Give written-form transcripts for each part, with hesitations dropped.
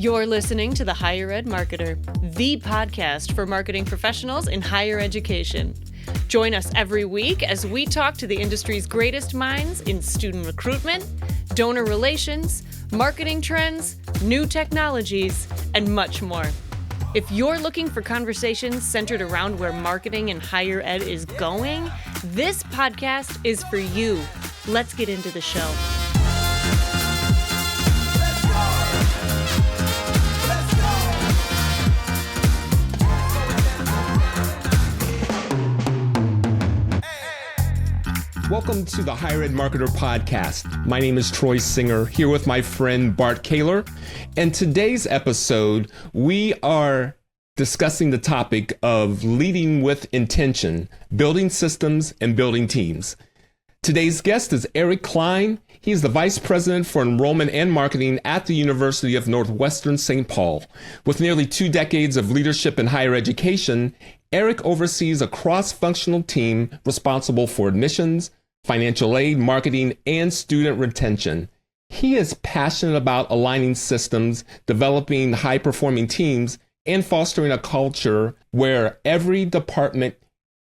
You're listening to The Higher Ed Marketer, the podcast for marketing professionals in higher education. Join us every week as we talk to the industry's greatest minds in student recruitment, donor relations, marketing trends, new technologies, and much more. If you're looking for conversations centered around where marketing in higher ed is going, this podcast is for you. Let's get into the show. Welcome to the Higher Ed Marketer podcast. My name is Troy Singer, here with my friend Bart Kaler. And today's episode, we are discussing the topic of leading with intention, building systems and building teams. Today's guest is Erick Klein. He is the Vice President for Enrollment and Marketing at the University of Northwestern, St. Paul. With nearly 2 decades of leadership in higher education, Erick oversees a cross-functional team responsible for admissions, financial aid, marketing, and student retention. He is passionate about aligning systems, developing high-performing teams, and fostering a culture where every department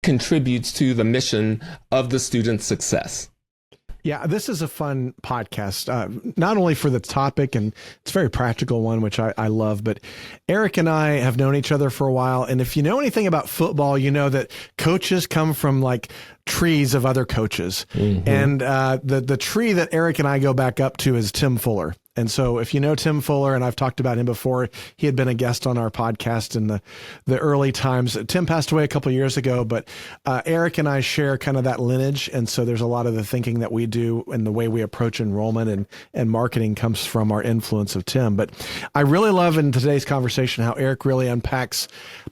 contributes to the mission of the student's success. Yeah, this is a fun podcast, not only for the topic, and it's a very practical one, which I love, but Erick and I have known each other for a while. And if you know anything about football, you know that coaches come from like trees of other coaches. Mm-hmm. And the tree that Erick and I go back up to is Tim Fuller. And so if you know Tim Fuller, and I've talked about him before, he had been a guest on our podcast in the early times. Tim passed away a couple of years ago, but Erick and I share kind of that lineage. And so there's a lot of the thinking that we do and the way we approach enrollment and marketing comes from our influence of Tim. But I really love in today's conversation how Erick really unpacks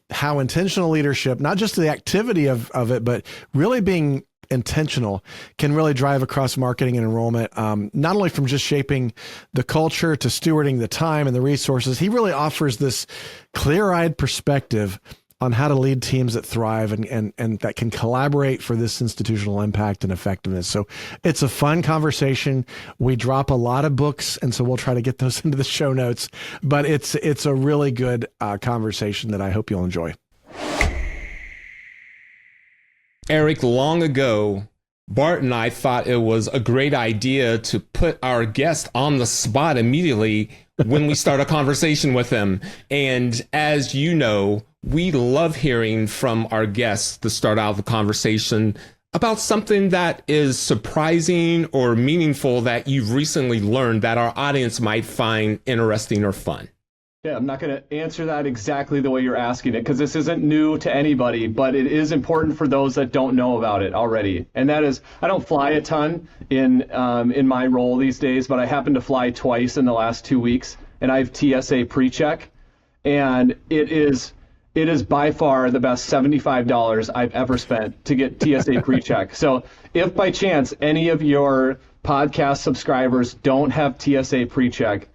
how intentional leadership, not just the activity of it, but really being intentional can really drive across marketing and enrollment, not only from just shaping the culture to stewarding the time and the resources. He really offers this clear-eyed perspective on how to lead teams that thrive and that can collaborate for this institutional impact and effectiveness. So it's a fun conversation. We drop a lot of books, and so we'll try to get those into the show notes, but it's a really good conversation that I hope you'll enjoy. Erick, long ago, Bart and I thought it was a great idea to put our guest on the spot immediately when we start a conversation with them. And as you know, we love hearing from our guests to start out the conversation about something that is surprising or meaningful that you've recently learned that our audience might find interesting or fun. Yeah, I'm not going to answer that exactly the way you're asking it because this isn't new to anybody, but it is important for those that don't know about it already. And that is, I don't fly a ton in my role these days, but I happen to fly twice in the last 2 weeks, and I have TSA pre-check, and it is by far the best $75 I've ever spent to get TSA pre-check. So if by chance any of your podcast subscribers don't have TSA pre-check,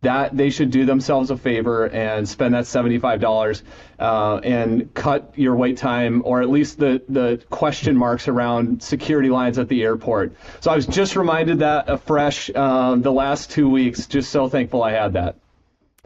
that they should do themselves a favor and spend that $75 and cut your wait time, or at least the question marks around security lines at the airport. So I was just reminded that afresh the last 2 weeks. Just so thankful I had that.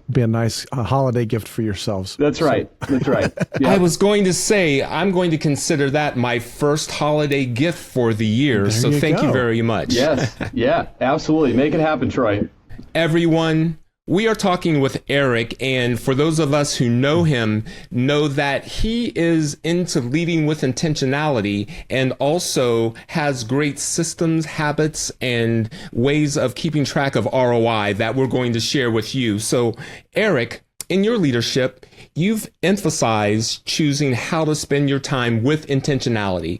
Be a nice holiday gift for yourselves. That's right. That's right. Yeah. I was going to say, I'm going to consider that my first holiday gift for the year. So thank you very much. Yes. Yeah, absolutely. Make it happen, Troy. Everyone, we are talking with Erick, and for those of us who know him, know that he is into leading with intentionality and also has great systems, habits, and ways of keeping track of ROI that we're going to share with you. So, Erick, in your leadership, you've emphasized choosing how to spend your time with intentionality.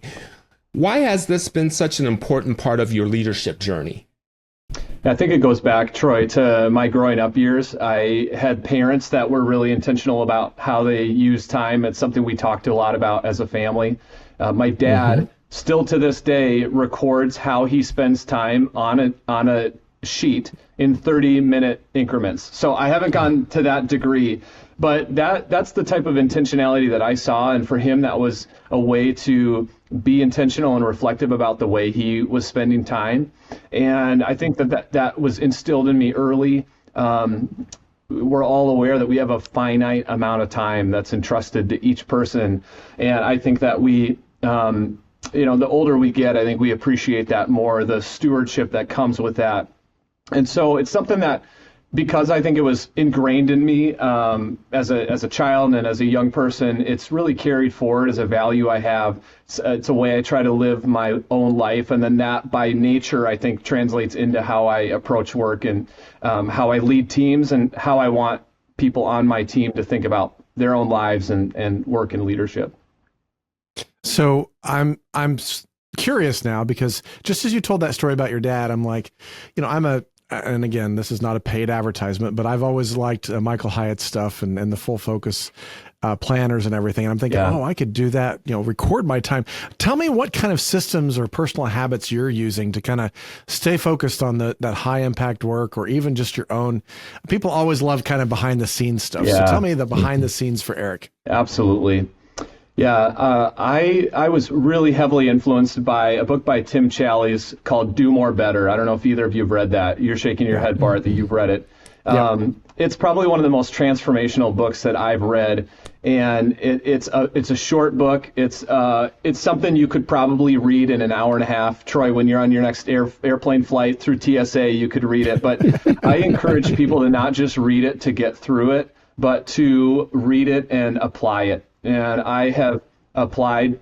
Why has this been such an important part of your leadership journey? I think it goes back, Troy, to my growing up years. I had parents that were really intentional about how they use time. It's something we talked a lot about as a family. My dad, still to this day, records how he spends time on a sheet in 30-minute increments. So I haven't gone to that degree, but that's the type of intentionality that I saw. And for him, that was a way to be intentional and reflective about the way he was spending time. And I think that was instilled in me early. we're all aware that we have a finite amount of time that's entrusted to each person. And I think that we, the older we get, I think we appreciate that more, the stewardship that comes with that. And so it's something that, because I think it was ingrained in me as a child and as a young person, it's really carried forward as a value I have. It's a way I try to live my own life, and then that by nature I think translates into how I approach work and how I lead teams and how I want people on my team to think about their own lives and work and leadership. So I'm curious now, because just as you told that story about your dad, I'm like, and again, this is not a paid advertisement, but I've always liked Michael Hyatt's stuff and the full focus planners and everything. And I'm thinking, I could do that, record my time. Tell me what kind of systems or personal habits you're using to kind of stay focused on that high impact work, or even just your own. People always love kind of behind the scenes stuff. Yeah. So tell me the behind the scenes for Erick. Absolutely. Yeah, I was really heavily influenced by a book by Tim Challies called Do More Better. I don't know if either of you have read that. You're shaking your head, Bart, that you've read it. It's probably one of the most transformational books that I've read, and it's a short book. It's something you could probably read in an hour and a half. Troy, when you're on your next airplane flight through TSA, you could read it. But I encourage people to not just read it to get through it, but to read it and apply it. And I have applied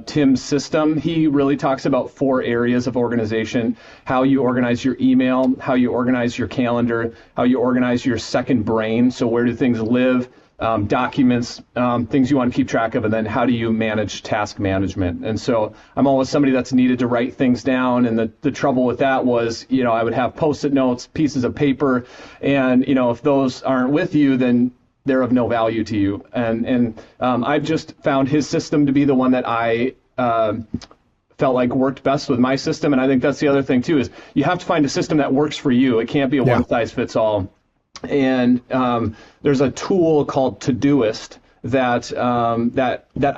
Tim's system. He really talks about 4 areas of organization: how you organize your email, how you organize your calendar, how you organize your second brain, so where do things live, documents, things you want to keep track of, and then how do you manage task management. And so I'm always somebody that's needed to write things down, and the trouble with that was, I would have Post-it notes, pieces of paper, and if those aren't with you, then they're of no value to you. And I've just found his system to be the one that I felt like worked best with my system. And I think that's the other thing too, is you have to find a system that works for you. It can't be a one size fits all. And there's a tool called Todoist that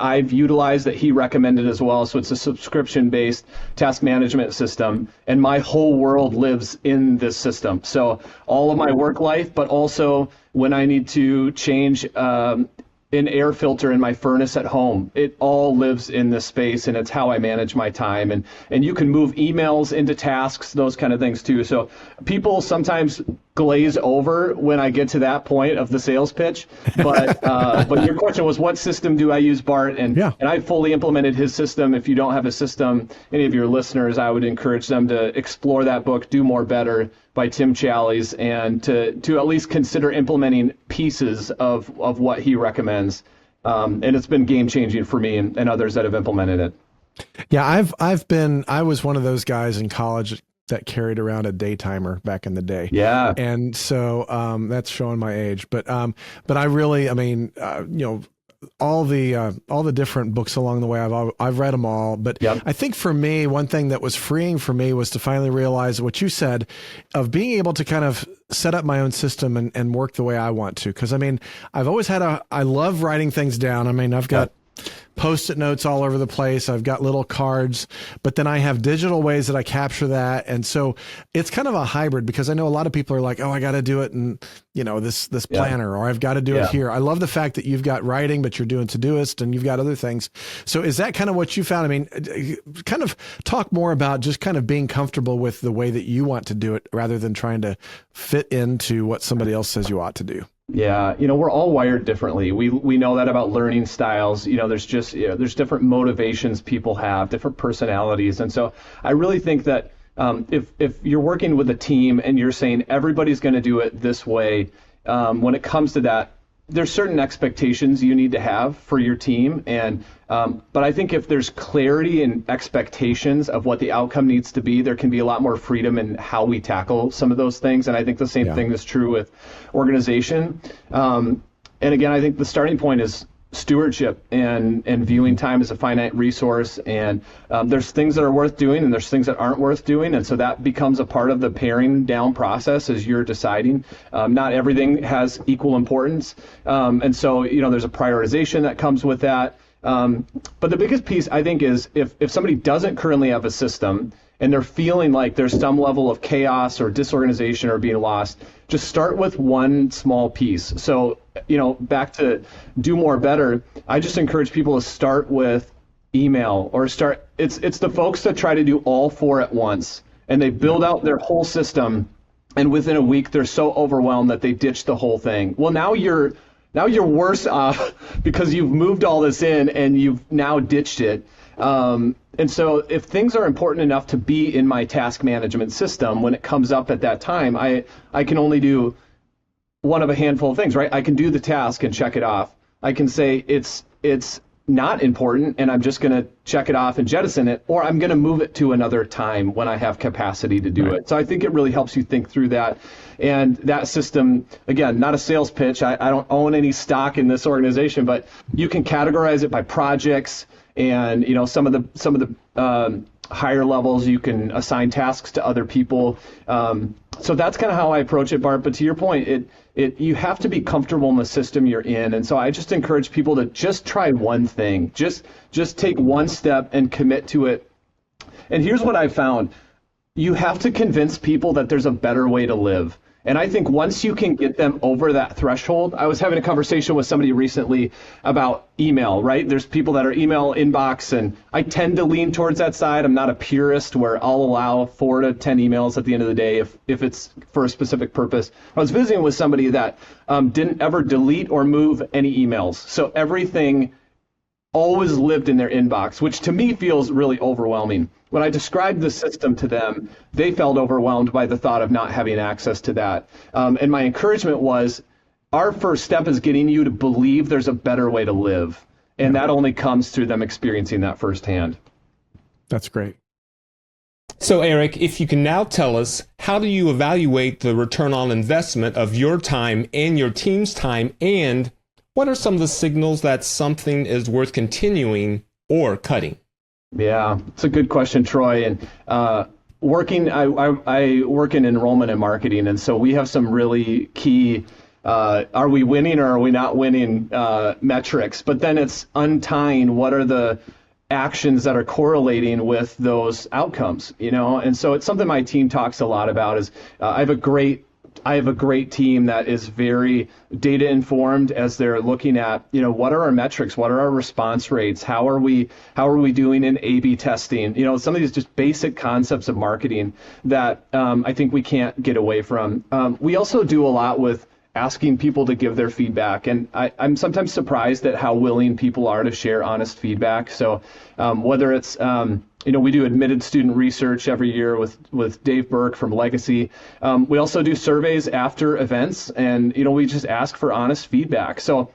I've utilized, that he recommended as well. So it's a subscription-based task management system, and my whole world lives in this system. So all of my work life, but also when I need to change an air filter in my furnace at home, it all lives in this space, and it's how I manage my time. And you can move emails into tasks, those kind of things too. So people sometimes glaze over when I get to that point of the sales pitch. But your question was, what system do I use, Bart? And I fully implemented his system. If you don't have a system, any of your listeners, I would encourage them to explore that book, Do More Better, by Tim Challies, and to at least consider implementing pieces of what he recommends. And it's been game changing for me and others that have implemented it. Yeah, I was one of those guys in college that carried around a day timer back in the day. Yeah. And so that's showing my age. But I really, all the different books along the way, I've read them all. But I think for me, one thing that was freeing for me was to finally realize what you said, of being able to kind of set up my own system and work the way I want to. Because I've always I love writing things down. I've got Post-it notes all over the place. I've got little cards, but then I have digital ways that I capture that. And so it's kind of a hybrid, because I know a lot of people are like, oh, I got to do it in, this planner, or I've got to do it here. I love the fact that you've got writing, but you're doing Todoist and you've got other things. So is that kind of what you found? Kind of talk more about just kind of being comfortable with the way that you want to do it, rather than trying to fit into what somebody else says you ought to do. Yeah, we're all wired differently. We know that about learning styles. There's there's different motivations people have, different personalities. And so I really think that if you're working with a team and you're saying everybody's going to do it this way, when it comes to that, there's certain expectations you need to have for your team. But I think if there's clarity and expectations of what the outcome needs to be, there can be a lot more freedom in how we tackle some of those things. And I think the same thing is true with organization. And again, I think the starting point is stewardship and viewing time as a finite resource. And there's things that are worth doing and there's things that aren't worth doing. And so that becomes a part of the paring down process as you're deciding. Not everything has equal importance. And so, there's a prioritization that comes with that. But the biggest piece, I think, is if somebody doesn't currently have a system, and they're feeling like there's some level of chaos or disorganization or being lost, just start with one small piece. So, back to do more better, I just encourage people to start with email, or it's the folks that try to do all four at once, and they build out their whole system, and within a week they're so overwhelmed that they ditch the whole thing. Well, now you're worse off because you've moved all this in and you've now ditched it. And so if things are important enough to be in my task management system, when it comes up at that time, I can only do one of a handful of things, right? I can do the task and check it off. I can say it's not important and I'm just going to check it off and jettison it, or I'm going to move it to another time when I have capacity to do it. So I think it really helps you think through that. And that system, again, not a sales pitch. I don't own any stock in this organization, but you can categorize it by projects, and some of the higher levels you can assign tasks to other people. So that's kind of how I approach it, Bart. But to your point, you have to be comfortable in the system you're in. And so I just encourage people to just try one thing. Just take one step and commit to it. And here's what I found. You have to convince people that there's a better way to live. And I think once you can get them over that threshold, I was having a conversation with somebody recently about email, right? There's people that are email inbox, and I tend to lean towards that side. I'm not a purist where I'll allow 4 to 10 emails at the end of the day if it's for a specific purpose. I was visiting with somebody that didn't ever delete or move any emails. So everything always lived in their inbox, which to me feels really overwhelming. When I described the system to them, they felt overwhelmed by the thought of not having access to that. And my encouragement was, our first step is getting you to believe there's a better way to live. And that only comes through them experiencing that firsthand. That's great. So, Erick, if you can now tell us, how do you evaluate the return on investment of your time and your team's time, and what are some of the signals that something is worth continuing or cutting? Yeah, it's a good question, Troy. And I work in enrollment and marketing, and so we have some really key are we winning or are we not winning metrics. But then it's untying what are the actions that are correlating with those outcomes, And so it's something my team talks a lot about. Is I have a great team that is very data informed as they're looking at, what are our metrics? What are our response rates? How are we doing in A/B testing? Some of these just basic concepts of marketing that I think we can't get away from. We also do a lot with asking people to give their feedback. And I'm sometimes surprised at how willing people are to share honest feedback. So whether it's, we do admitted student research every year with Dave Burke from Legacy. We also do surveys after events, and we just ask for honest feedback. So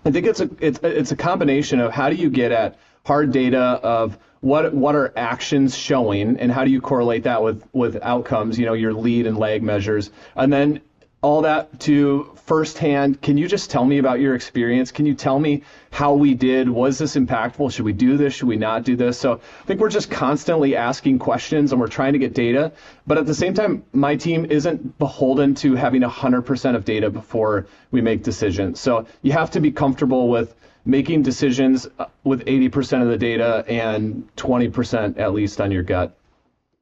I think it's a combination of how do you get at hard data of what are actions showing, and how do you correlate that with outcomes, your lead and lag measures, and then all that to firsthand. Can you just tell me about your experience? Can you tell me how we did? Was this impactful? Should we do this? Should we not do this? So I think we're just constantly asking questions, and we're trying to get data. But at the same time, my team isn't beholden to having 100% of data before we make decisions. So you have to be comfortable with making decisions with 80% of the data and 20% at least on your gut.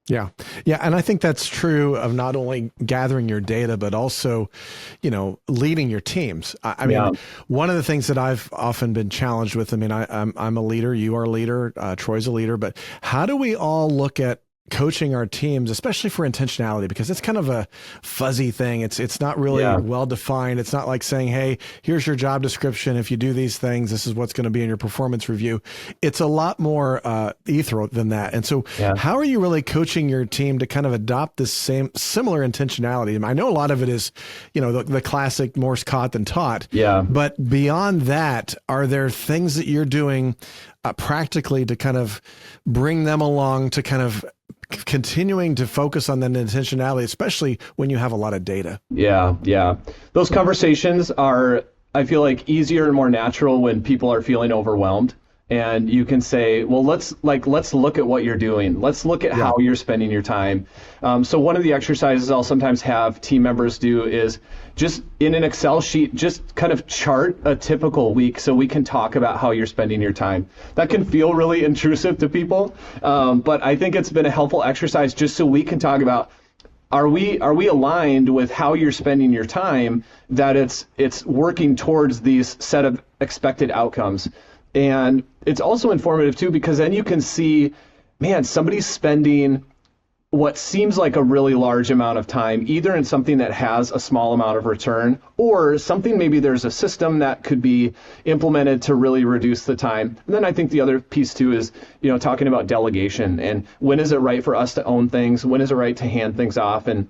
Yeah. And I think that's true of not only gathering your data, but also, leading your teams. I mean, one of the things that I've often been challenged with, I'm a leader, you are a leader, Troy's a leader, but how do we all look at coaching our teams, especially for intentionality, because it's kind of a fuzzy thing. It's not really well defined. It's not like saying, hey, here's your job description. If you do these things, this is what's going to be in your performance review. It's a lot more ethereal than that. And so how are you really coaching your team to kind of adopt this similar intentionality? I know a lot of it is, the classic more caught than taught. Yeah. But beyond that, are there things that you're doing practically to kind of bring them along to kind of continuing to focus on that intentionality, especially when you have a lot of data? Yeah. Those conversations are, I feel like, easier and more natural when people are feeling overwhelmed. and you can say, well, let's look at what you're doing. Let's look at how you're spending your time. So one of the exercises I'll sometimes have team members do is just in an Excel sheet, just kind of chart a typical week so we can talk about how you're spending your time. That can feel really intrusive to people, but I think it's been a helpful exercise just so we can talk about, are we aligned with how you're spending your time, that it's working towards these set of expected outcomes. And it's also informative too, because then you can see, man, somebody's spending what seems like a really large amount of time, either in something that has a small amount of return, or something, maybe there's a system that could be implemented to really reduce the time. And then I think the other piece too is, talking about delegation, and when is it right for us to own things? When is it right to hand things off? And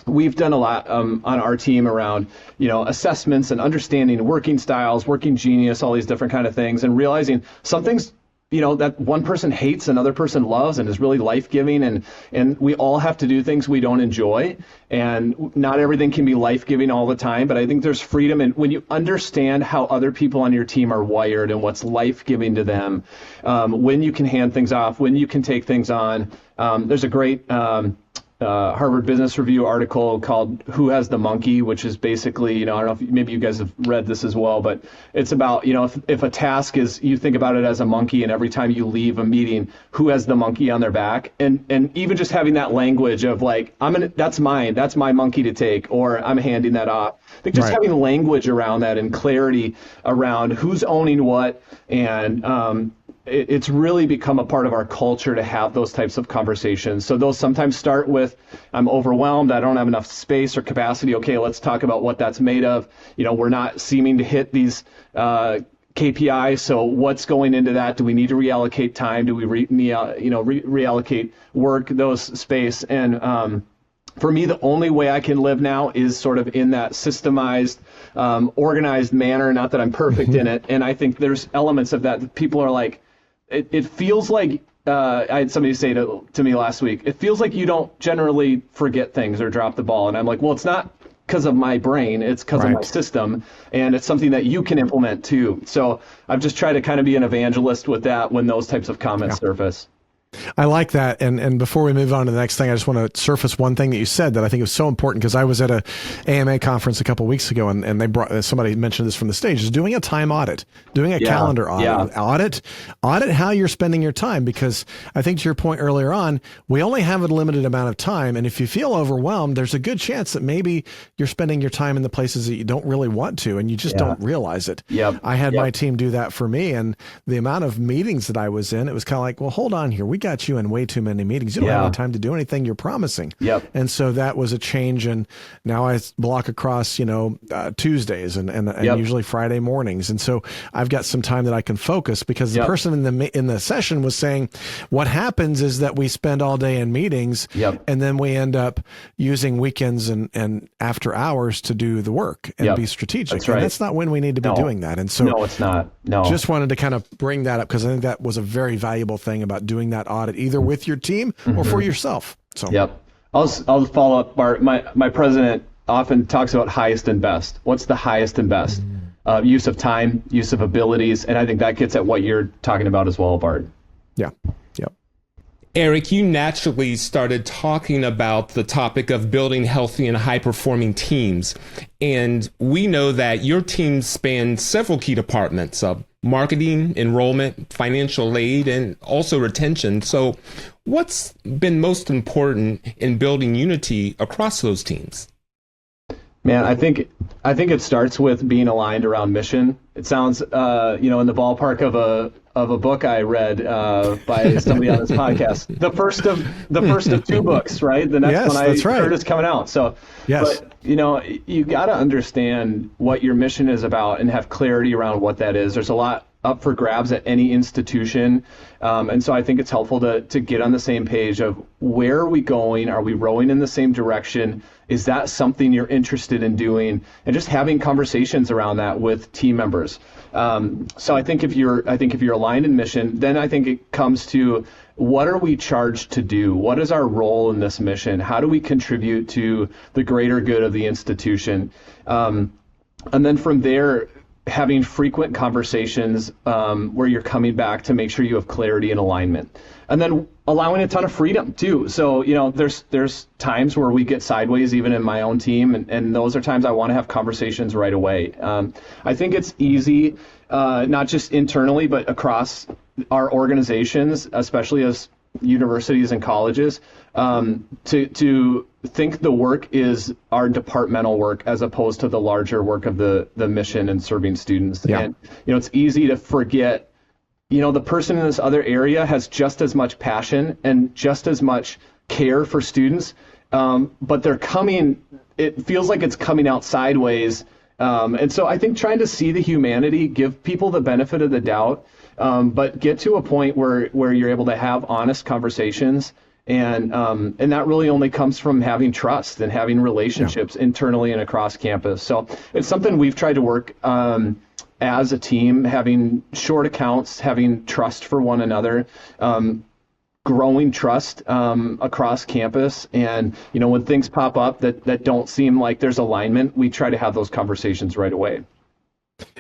we've done a lot on our team around, assessments and understanding working styles, working genius, all these different kind of things, and realizing some things, that one person hates, another person loves, and is really life-giving, and we all have to do things we don't enjoy, and not everything can be life-giving all the time, but I think there's freedom, and when you understand how other people on your team are wired and what's life-giving to them, when you can hand things off, when you can take things on. There's a great Harvard Business Review article called "Who Has the Monkey," which is basically, I don't know if maybe you guys have read this as well, but it's about, if a task is, you think about it as a monkey, and every time you leave a meeting, who has the monkey on their back? And even just having that language of like, that's mine, that's my monkey to take, or I'm handing that off. I think just having language around that and clarity around who's owning what, and it's really become a part of our culture to have those types of conversations. So those sometimes start with, I'm overwhelmed, I don't have enough space or capacity. Okay, let's talk about what that's made of. We're not seeming to hit these KPIs, so what's going into that? Do we need to reallocate time? Do we reallocate work, those space? And for me, the only way I can live now is sort of in that systemized, organized manner. Not that I'm perfect in it. And I think there's elements of that people are like, it feels like, I had somebody say to me last week, it feels like you don't generally forget things or drop the ball. And I'm like, well, it's not because of my brain, it's because of my system. And it's something that you can implement too. So I've just tried to kind of be an evangelist with that when those types of comments surface. I like that. And before we move on to the next thing, I just want to surface one thing that you said that I think is so important, because I was at a AMA conference a couple of weeks ago, and they brought, somebody mentioned this from the stage, is doing a time audit, doing a calendar audit, audit how you're spending your time. Because I think to your point earlier on, we only have a limited amount of time. And if you feel overwhelmed, there's a good chance that maybe you're spending your time in the places that you don't really want to, and you just don't realize it. I had my team do that for me, and the amount of meetings that I was in, it was kind of like, well, hold on here. We got you in way too many meetings. You don't have any time to do anything you're promising. And so that was a change. And now I block across, Tuesdays and usually Friday mornings. And so I've got some time that I can focus, because the person in the session was saying, what happens is that we spend all day in meetings and then we end up using weekends and after hours to do the work and be strategic. That's right. And that's not when we need to be doing that. And so no, it's not. No. Just wanted to kind of bring that up, because I think that was a very valuable thing about doing that audit, either with your team or for yourself. So I'll follow up, Bart. My president often talks about highest and best. What's the highest and best? Use of time, use of abilities, and I think that gets at what you're talking about as well, Bart. Erick, you naturally started talking about the topic of building healthy and high-performing teams. And we know that your teams span several key departments of marketing, enrollment, financial aid, and also retention. So what's been most important in building unity across those teams? Man, I think it starts with being aligned around mission. It sounds, in the ballpark of a book I read by somebody on this podcast. The first of two books, right? The next one I heard is coming out. So, but you got to understand what your mission is about and have clarity around what that is. There's a lot up for grabs at any institution. And so I think it's helpful to get on the same page of where are we going? Are we rowing in the same direction? Is that something you're interested in doing? And just having conversations around that with team members. So I think if you're aligned in mission, then I think it comes to what are we charged to do? What is our role in this mission? How do we contribute to the greater good of the institution? And then from there, having frequent conversations where you're coming back to make sure you have clarity and alignment, and then allowing a ton of freedom too. So, there's times where we get sideways even in my own team, and those are times I want to have conversations right away. I think it's easy, not just internally, but across our organizations, especially as universities and colleges, to think the work is our departmental work as opposed to the larger work of the mission and serving students. Yeah. And, it's easy to forget, the person in this other area has just as much passion and just as much care for students, but it feels like it's coming out sideways. And so I think trying to see the humanity, give people the benefit of the doubt, but get to a point where you're able to have honest conversations. And that really only comes from having trust and having relationships internally and across campus. So it's something we've tried to work as a team, having short accounts, having trust for one another, growing trust across campus. And, when things pop up that don't seem like there's alignment, we try to have those conversations right away.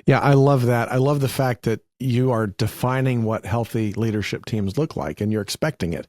Yeah, I love that. I love the fact that you are defining what healthy leadership teams look like, and you're expecting it.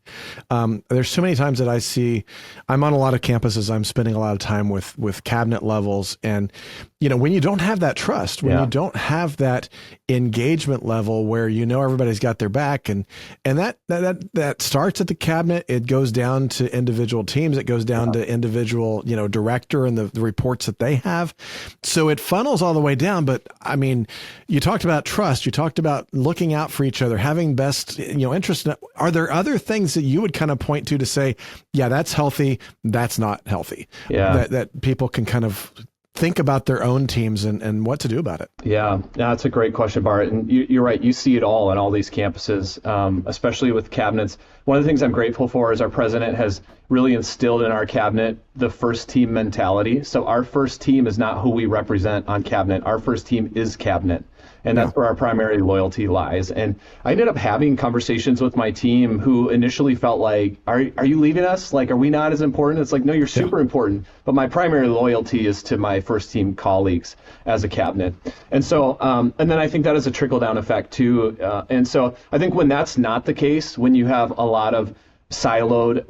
There's so many times that I'm on a lot of campuses, I'm spending a lot of time with cabinet levels, and when you don't have that trust, when you don't have that engagement level where everybody's got their back, and that starts at the cabinet, it goes down to individual teams, it goes down to individual director and the reports that they have, so it funnels all the way down. But I mean, you talked about trust, you talked about looking out for each other, having best interest. Are there other things that you would kind of point to say, yeah, that's healthy, that's not healthy? That people can kind of think about their own teams and what to do about it? Yeah, that's a great question, Bart. And you're right. You see it all on all these campuses, especially with cabinets. One of the things I'm grateful for is our president has really instilled in our cabinet the first team mentality. So our first team is not who we represent on cabinet. Our first team is cabinet. And that's where our primary loyalty lies. And I ended up having conversations with my team who initially felt like, are you leaving us? Like, are we not as important? It's like, no, you're super important. But my primary loyalty is to my first team colleagues as a cabinet. And so, and then I think that has a trickle down effect too. And so I think when that's not the case, when you have a lot of siloed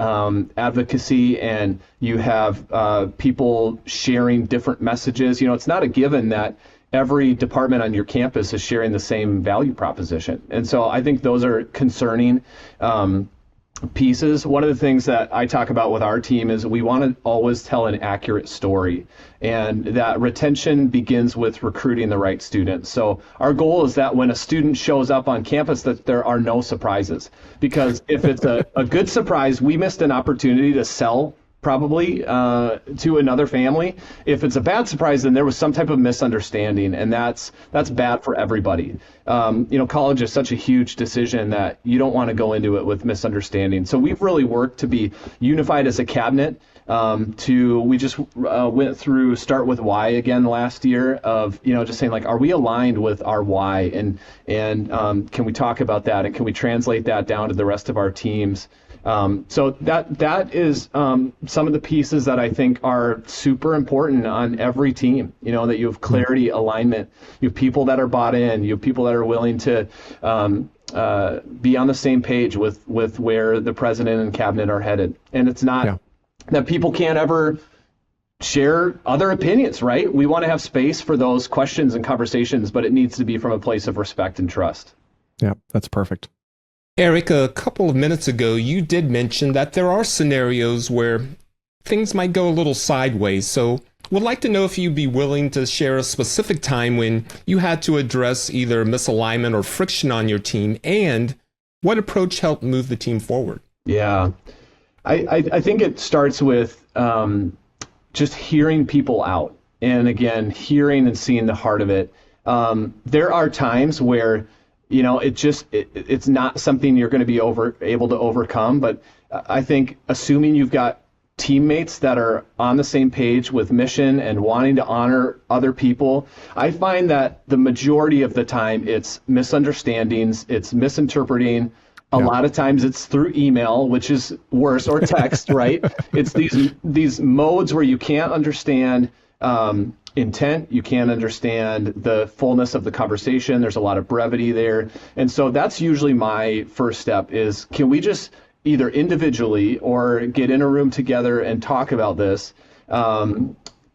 advocacy and you have people sharing different messages, it's not a given that every department on your campus is sharing the same value proposition. And so I think those are concerning pieces. One of the things that I talk about with our team is we want to always tell an accurate story, and that retention begins with recruiting the right students. So our goal is that when a student shows up on campus, that there are no surprises, because if it's a good surprise, we missed an opportunity to sell probably to another family. If it's a bad surprise, then there was some type of misunderstanding, and that's bad for everybody. College is such a huge decision that you don't want to go into it with misunderstanding. So we've really worked to be unified as a cabinet. We just went through Start With Why again last year of, just saying like, are we aligned with our why? And can we talk about that? And can we translate that down to the rest of our teams? So that is some of the pieces that I think are super important on every team, that you have clarity, alignment, you have people that are bought in, you have people that are willing to be on the same page with where the president and cabinet are headed. And it's not that people can't ever share other opinions, right? We want to have space for those questions and conversations, but it needs to be from a place of respect and trust. Yeah, that's perfect. Erick, a couple of minutes ago, you did mention that there are scenarios where things might go a little sideways. So would like to know if you'd be willing to share a specific time when you had to address either misalignment or friction on your team, and what approach helped move the team forward? Yeah, I think it starts with just hearing people out. And again, hearing and seeing the heart of it. There are times where it's not something you're going to be able to overcome. But I think assuming you've got teammates that are on the same page with mission and wanting to honor other people, I find that the majority of the time it's misunderstandings, it's misinterpreting. A lot of times it's through email, which is worse, or text, right? It's these modes where you can't understand intent. You can't understand the fullness of the conversation. There's a lot of brevity there. And so that's usually my first step is, can we just either individually or get in a room together and talk about this,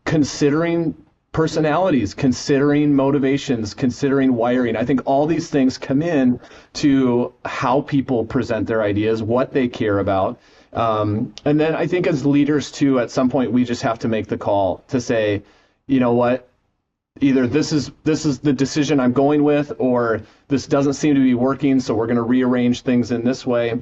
considering personalities, considering motivations, considering wiring. I think all these things come in to how people present their ideas, what they care about. And then I think as leaders too, at some point we just have to make the call to say, you know what, either this is the decision I'm going with, or this doesn't seem to be working, so we're going to rearrange things in this way.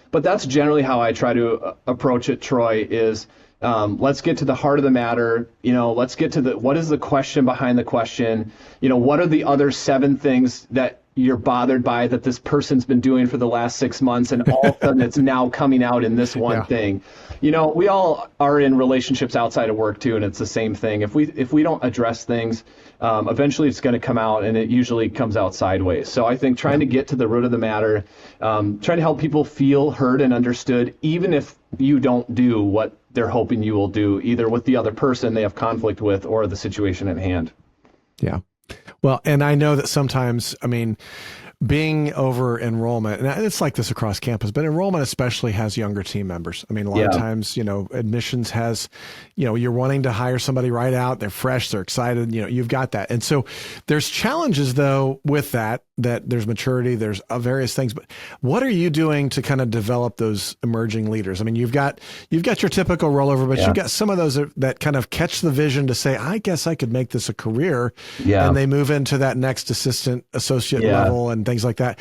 But that's generally how I try to approach it, Troy, is let's get to the heart of the matter. Let's get to what is the question behind the question? What are the other 7 things that you're bothered by that this person's been doing for the last 6 months, and all of a sudden it's now coming out in this one thing. We all are in relationships outside of work too, and it's the same thing. If we don't address things, eventually it's going to come out, and it usually comes out sideways. So I think trying to get to the root of the matter, trying to help people feel heard and understood, even if you don't do what they're hoping you will do, either with the other person they have conflict with or the situation at hand. Yeah. Well, and I know that sometimes, being over enrollment, and it's like this across campus, but enrollment especially has younger team members. A lot of times, admissions has, you're wanting to hire somebody right out. They're fresh, they're excited, you've got that. And so there's challenges though with that there's maturity, there's various things, but what are you doing to kind of develop those emerging leaders? You've got your typical rollover, but you've got some of those that kind of catch the vision to say, I guess I could make this a career. And they move into that next associate level and things like that.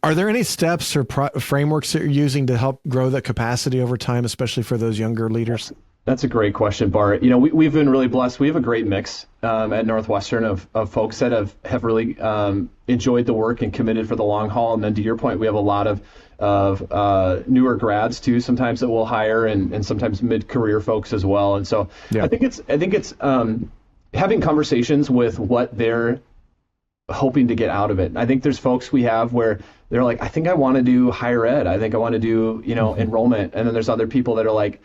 Are there any steps or frameworks that you're using to help grow that capacity over time, especially for those younger leaders? That's a great question, Bart. We've been really blessed. We have a great mix at Northwestern of folks that have really enjoyed the work and committed for the long haul. And then to your point, we have a lot of newer grads too, sometimes that we'll hire, and sometimes mid-career folks as well. And so I think it's having conversations with what they're hoping to get out of it. I think there's folks we have where they're like, I think I want to do higher ed. I think I want to do, enrollment. And then there's other people that are like,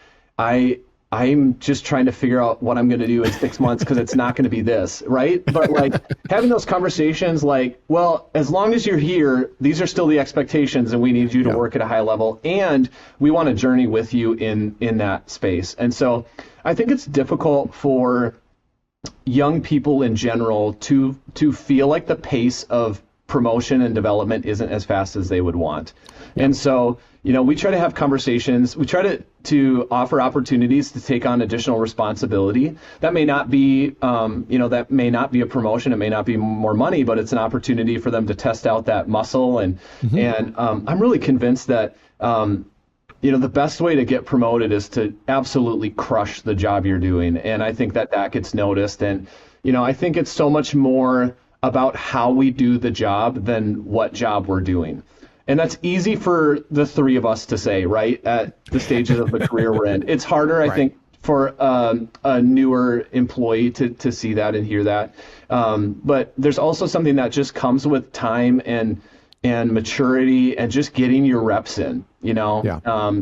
I'm just trying to figure out what I'm going to do in 6 months because it's not going to be this, right? But like having those conversations like, well, as long as you're here, these are still the expectations, and we need you to work at a high level, and we want to journey with you in that space. And so I think it's difficult for young people in general to feel like the pace of promotion and development isn't as fast as they would want. And so, we try to have conversations. We try to offer opportunities to take on additional responsibility. That may not be, that may not be a promotion. It may not be more money, but it's an opportunity for them to test out that muscle. And I'm really convinced that, the best way to get promoted is to absolutely crush the job you're doing. And I think that gets noticed. And, I think it's so much more about how we do the job than what job we're doing. And that's easy for the 3 of us to say, right, at the stages of the career we're in. It's harder, I think, for a newer employee to see that and hear that. But there's also something that just comes with time and maturity and just getting your reps in,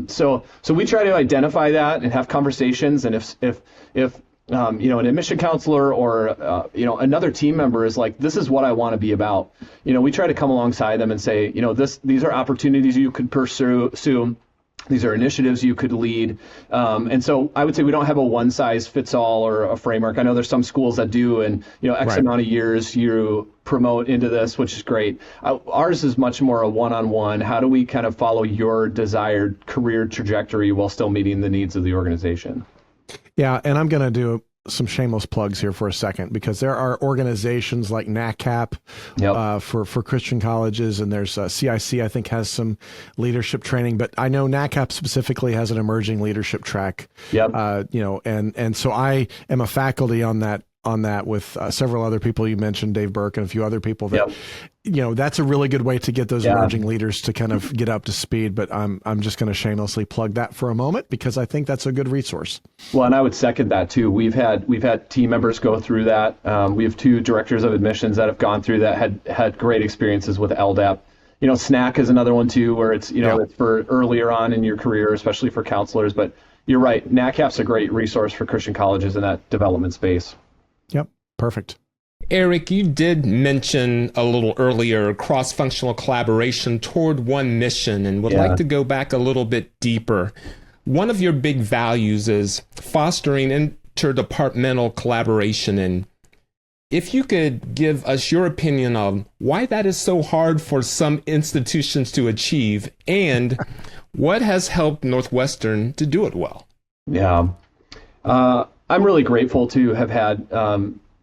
So we try to identify that and have conversations. And if an admission counselor or, another team member is like, this is what I want to be about. We try to come alongside them and say, these are opportunities you could pursue. These are initiatives you could lead. And so I would say we don't have a one size fits all or a framework. I know there's some schools that do, and, X amount of years you promote into this, which is great. Ours is much more a one-on-one. How do we kind of follow your desired career trajectory while still meeting the needs of the organization? Yeah, and I'm going to do some shameless plugs here for a second, because there are organizations like NACAP for Christian colleges, and there's CIC, I think, has some leadership training, but I know NACAP specifically has an emerging leadership track. And so I am a faculty on that with several other people you mentioned, Dave Burke and a few other people that, that's a really good way to get those emerging leaders to kind of get up to speed. But I'm just going to shamelessly plug that for a moment, because I think that's a good resource. Well, and I would second that too. We've had team members go through that. We have 2 directors of admissions that have gone through that, had great experiences with LDAP. SNAC is another one too, where it's, it's for earlier on in your career, especially for counselors. But you're right, NACAP's a great resource for Christian colleges in that development space. Yep. Perfect. Erick, you did mention a little earlier cross-functional collaboration toward one mission, and would like to go back a little bit deeper. One of your big values is fostering interdepartmental collaboration, and if you could give us your opinion on why that is so hard for some institutions to achieve, and what has helped Northwestern to do it well. Yeah. I'm really grateful to have had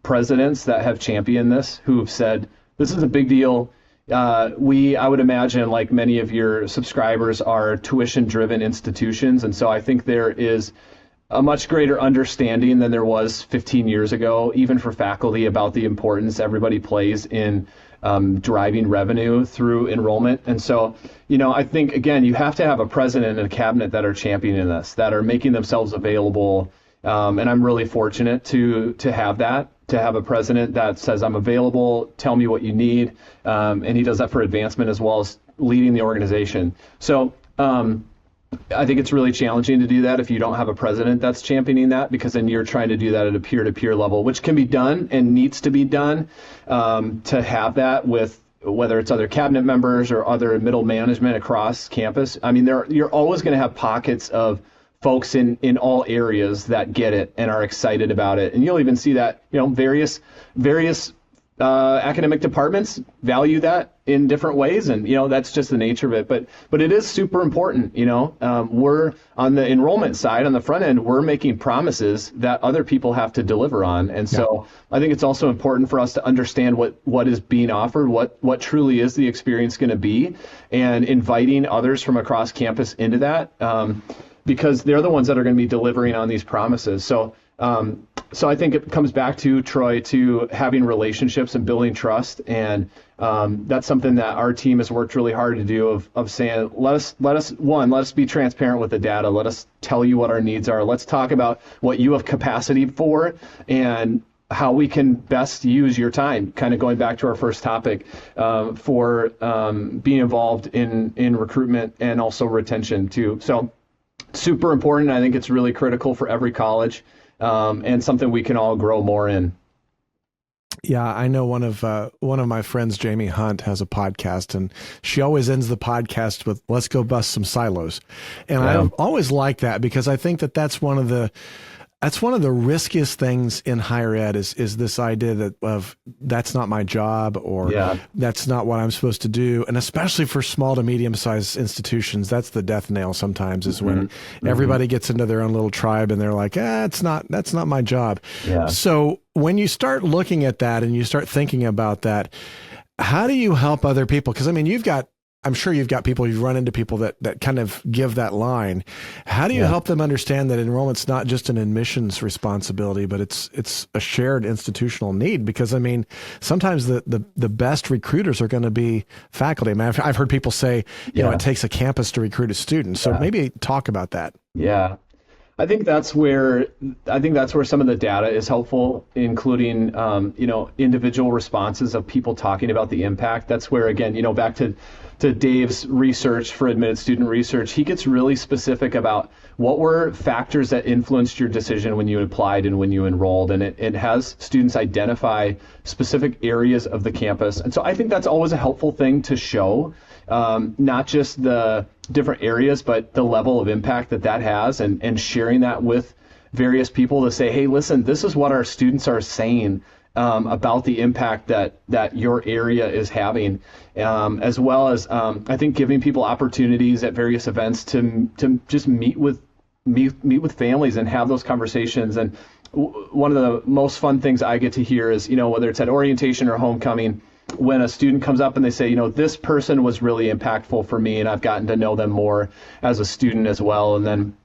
presidents that have championed this, who have said, this is a big deal. I would imagine, like many of your subscribers, are tuition-driven institutions. And so I think there is a much greater understanding than there was 15 years ago, even for faculty, about the importance everybody plays in driving revenue through enrollment. And so, I think, again, you have to have a president and a cabinet that are championing this, that are making themselves available. And I'm really fortunate to have that, to have a president that says, I'm available, tell me what you need. And he does that for advancement as well as leading the organization. So I think it's really challenging to do that if you don't have a president that's championing that, because then you're trying to do that at a peer-to-peer level, which can be done and needs to be done, to have that with whether it's other cabinet members or other middle management across campus. I mean, you're always going to have pockets of folks in all areas that get it and are excited about it. And you'll even see that, various academic departments value that in different ways. And, that's just the nature of it. But it is super important. We're on the enrollment side, on the front end, we're making promises that other people have to deliver on. And so I think it's also important for us to understand what is being offered, what truly is the experience going to be, and inviting others from across campus into that. Because they're the ones that are going to be delivering on these promises. So I think it comes back to, Troy, to having relationships and building trust. And that's something that our team has worked really hard to do, of saying, let us be transparent with the data. Let us tell you what our needs are. Let's talk about what you have capacity for and how we can best use your time, kind of going back to our first topic, for being involved in recruitment and also retention too. So super important. I think it's really critical for every college, and something we can all grow more in. Yeah, I know one of my friends, Jamie Hunt, has a podcast, and she always ends the podcast with "Let's go bust some silos," and I always like that, because I think that's one of the riskiest things in higher ed is this idea of that's not my job, or that's not what I'm supposed to do. And especially for small to medium sized institutions, that's the death nail sometimes, is when everybody gets into their own little tribe and they're like, that's not my job. Yeah. So when you start looking at that and you start thinking about that, how do you help other people? Because I mean, I'm sure you've got people, you've run into people that kind of give that line. How do you help them understand that enrollment's not just an admissions responsibility, but it's a shared institutional need? Because I mean, sometimes the best recruiters are going to be faculty. I mean, I've heard people say, it takes a campus to recruit a student. So maybe talk about that. Yeah. I think that's where some of the data is helpful, including individual responses of people talking about the impact. That's where, again, back to Dave's research for admitted student research, he gets really specific about what were factors that influenced your decision when you applied and when you enrolled, and it has students identify specific areas of the campus. And so I think that's always a helpful thing to show, not just the different areas, but the level of impact that has, and sharing that with various people to say, hey, listen, this is what our students are saying about the impact that your area is having, as well as I think giving people opportunities at various events to just meet with families and have those conversations. And one of the most fun things I get to hear is, whether it's at orientation or homecoming, when a student comes up and they say, this person was really impactful for me, and I've gotten to know them more as a student as well. And then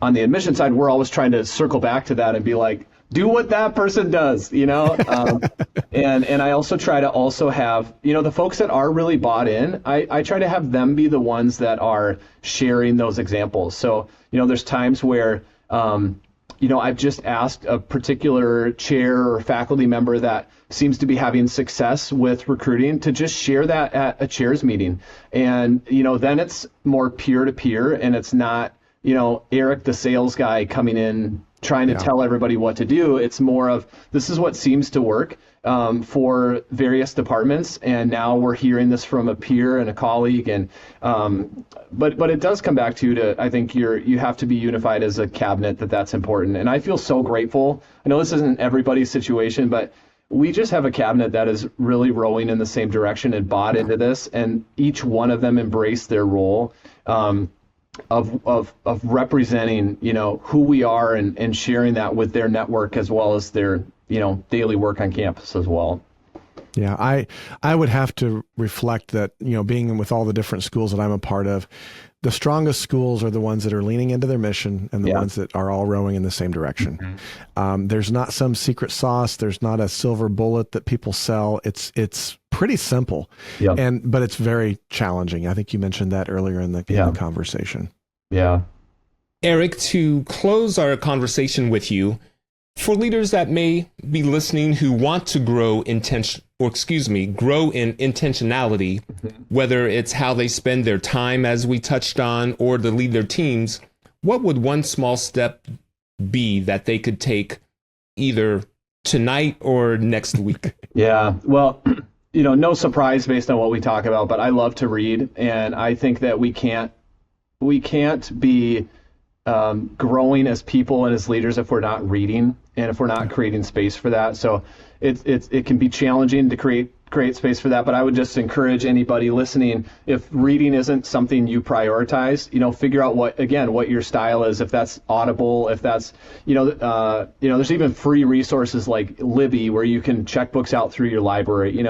on the admission side, we're always trying to circle back to that and be like, do what that person does, and I also try to have, the folks that are really bought in, I try to have them be the ones that are sharing those examples. So, there's times where, I've just asked a particular chair or faculty member that seems to be having success with recruiting to just share that at a chairs meeting. And, then it's more peer-to-peer, and it's not Erick, the sales guy, coming in trying to tell everybody what to do. It's more of, this is what seems to work for various departments, and now we're hearing this from a peer and a colleague. And but it does come back to I think you have to be unified as a cabinet. That's important. And I feel so grateful. I know this isn't everybody's situation, but we just have a cabinet that is really rowing in the same direction and bought into this, and each one of them embraced their role of representing, who we are, and sharing that with their network as well as their, daily work on campus as well. Yeah, I would have to reflect that, being with all the different schools that I'm a part of, the strongest schools are the ones that are leaning into their mission and the ones that are all rowing in the same direction. Mm-hmm. There's not some secret sauce. There's not a silver bullet that people sell. It's pretty simple, but it's very challenging. I think you mentioned that earlier in the conversation. Yeah. Erick, to close our conversation with you, for leaders that may be listening who want to grow in intentionality, whether it's how they spend their time, as we touched on, or to lead their teams, what would one small step be that they could take either tonight or next week? Yeah, well, no surprise based on what we talk about, but I love to read, and I think that we can't be growing as people and as leaders if we're not reading and if we're not creating space for that. So it can be challenging to create space for that, but I would just encourage anybody listening, if reading isn't something you prioritize, figure out what your style is, if that's Audible, if that's, there's even free resources like Libby where you can check books out through your library.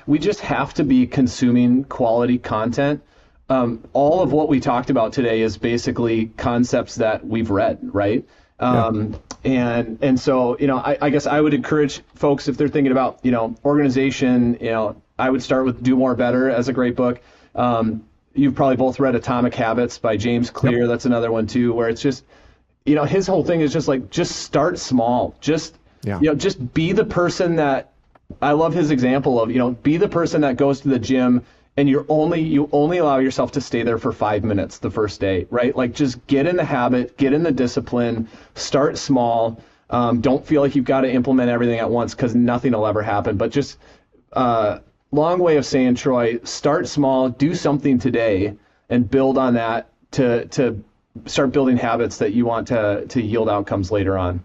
We just have to be consuming quality content. All of what we talked about today is basically concepts that we've read, right? And so, I guess I would encourage folks, if they're thinking about, organization, I would start with Do More Better as a great book. You've probably both read Atomic Habits by James Clear. That's another one too, where it's just, his whole thing is just start small. Just be the person that, I love his example of, be the person that goes to the gym and you only allow yourself to stay there for 5 minutes the first day, right? Like, just get in the habit, get in the discipline, start small. Don't feel like you've got to implement everything at once, because nothing will ever happen. But just long way of saying, Troy, start small, do something today, and build on that to start building habits that you want to yield outcomes later on.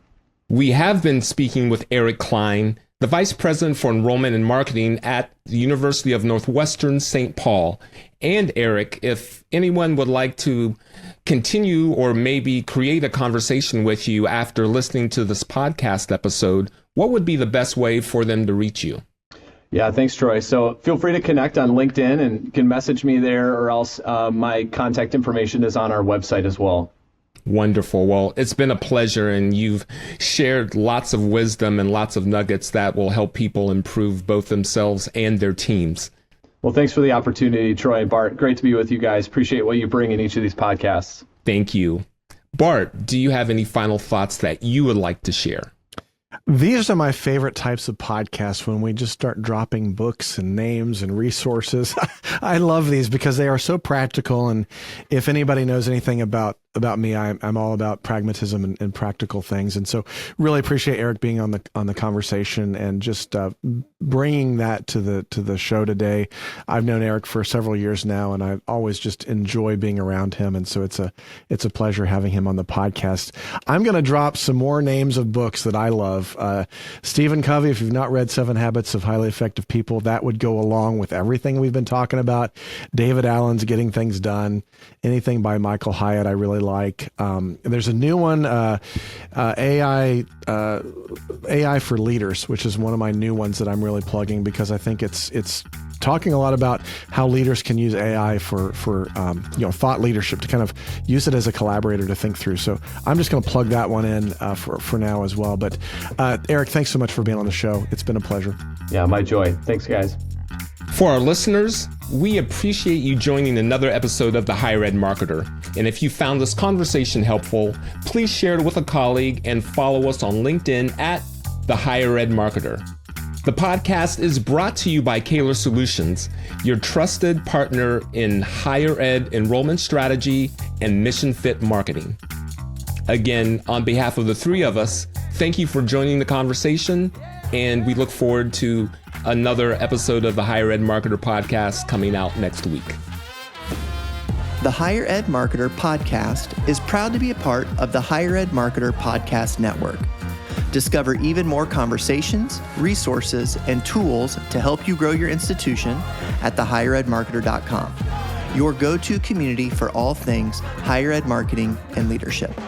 We have been speaking with Erick Klein, the Vice President for Enrollment and Marketing at the University of Northwestern, St. Paul. And Erick, if anyone would like to continue or maybe create a conversation with you after listening to this podcast episode, what would be the best way for them to reach you? Yeah, thanks, Troy. So feel free to connect on LinkedIn, and you can message me there, or else my contact information is on our website as well. Wonderful. Well, it's been a pleasure, and you've shared lots of wisdom and lots of nuggets that will help people improve both themselves and their teams. Well, thanks for the opportunity, Troy and Bart. Great to be with you guys. Appreciate what you bring in each of these podcasts. Thank you. Bart, do you have any final thoughts that you would like to share? These are my favorite types of podcasts, when we just start dropping books and names and resources. I love these because they are so practical. And if anybody knows anything about me, I'm all about pragmatism and practical things. And so really appreciate Erick being on the conversation and just bringing that to the show today. I've known Erick for several years now, and I always just enjoy being around him. And so it's a pleasure having him on the podcast. I'm going to drop some more names of books that I love. Stephen Covey, if you've not read 7 Habits of Highly Effective People, that would go along with everything we've been talking about. David Allen's Getting Things Done. Anything by Michael Hyatt I really like. There's a new one, AI for Leaders, which is one of my new ones that I'm really plugging, because I think it's talking a lot about how leaders can use AI for thought leadership, to kind of use it as a collaborator to think through. So I'm just going to plug that one in for now as well. But Erick, thanks so much for being on the show. It's been a pleasure. Yeah, my joy. Thanks, guys. For our listeners, we appreciate you joining another episode of The Higher Ed Marketer. And if you found this conversation helpful, please share it with a colleague and follow us on LinkedIn at The Higher Ed Marketer. The podcast is brought to you by Kaler Solutions, your trusted partner in higher ed enrollment strategy and mission fit marketing. Again, on behalf of the three of us, thank you for joining the conversation, and we look forward to another episode of the Higher Ed Marketer podcast coming out next week. The Higher Ed Marketer podcast is proud to be a part of the Higher Ed Marketer Podcast Network. Discover even more conversations, resources, and tools to help you grow your institution at thehigheredmarketer.com, your go-to community for all things higher ed marketing and leadership.